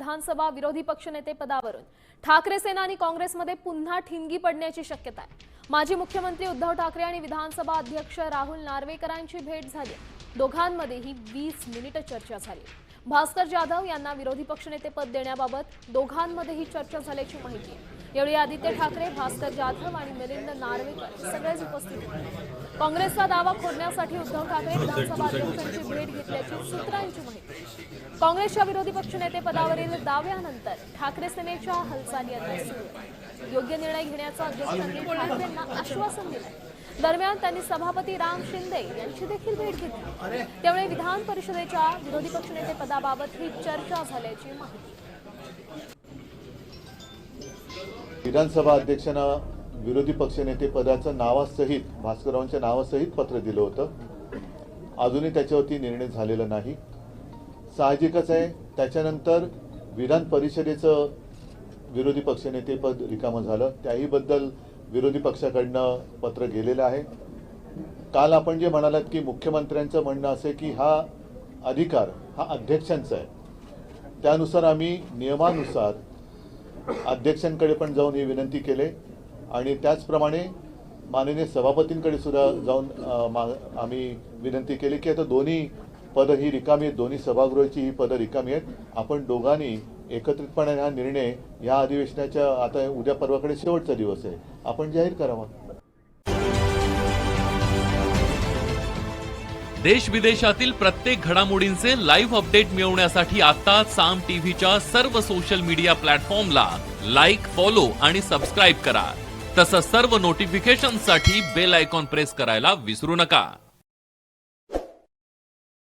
विधानसभा विरोधी पक्षनेते पदावरून ठाकरे सेना आणि काँग्रेसमध्ये पुन्हा ठिणगी पडण्याची शक्यता आहे। माजी मुख्यमंत्री उद्धव ठाकरे आणि विधानसभा अध्यक्ष राहुल नार्वेकरांची भेट झाली। दोघांमध्येही 20 मिनिटे चर्चा झाली। भास्कर जाधव यांना विरोधी पक्षनेते पद देण्याबाबत दोघांमध्येही चर्चा झाल्याची माहिती आहे। यावेळी आदित्य ठाकरे, भास्कर जाधव आणि मिलिंद नार्वेकर सगळेच उपस्थित होते। काँग्रेसचा दावा खोडण्यासाठी उद्धव ठाकरे विधानसभा अध्यक्षांची भेट घेतल्याची सूत्रांची माहिती। काँग्रेसच्या विरोधी पक्षनेते पदावरील दाव्यानंतर ठाकरे सेनेच्या हालचाली आता सुरू आहेत। योग्य निर्णय घेण्याचं अध्यक्षांनी ठाकरेंना आश्वासन दिलं। दरम्यान त्यांनी सभापती राम शिंदे यांची देखील भेट घेतली। त्यामुळे विधान परिषदेच्या विरोधी पक्षनेते पदाबाबत ही चर्चा झाल्याची माहिती। विधानसभा अध्यक्षांना विरोधी पक्षनेते पदाचं नावासहित भास्कररावांच्या नावासहित पत्र दिलं होतं। अजूनही त्याच्यावरती निर्णय झालेला नाही। साहजिकच आहे, त्याच्यानंतर विधान परिषदेचं विरोधी पक्षनेते पद रिकामं झालं, त्याही बद्दल विरोधी पक्षाकडनं पत्र गेलेलं आहे। काल आपण जे म्हणालात की मुख्यमंत्र्यांचं म्हणणं असे की हा अधिकार हा अध्यक्षांचा आहे, त्यानुसार आम्ही नियमानुसार अध्यक्षांकडे पण जाऊन ही विनंती केली आणि त्याचप्रमाणे माननीय सभापतींकडे सुद्धा जाऊन आम्ही विनंती केली की आता दोन्ही पदं ही रिकामी आहेत, दोन्ही सभागृहाची ही पदं रिकामी आहेत। आपण दोघांनी एकत्रितपणे हा निर्णय या अधिवेशनाच्या आता उद्या परवाकडे शेवटचा दिवस आहे, आपण जाहीर करावा। देश विदेशातील प्रत्येक घडामोडींचे लाईव्ह अपडेट मिळवण्यासाठी आता साम टीव्हीच्या सर्व सोशल मीडिया प्लॅटफॉर्मला लाईक, फॉलो आणि सबस्क्राईब करा। तसंच सर्व नोटिफिकेशनसाठी बेल आयकॉन प्रेस करायला विसरू नका।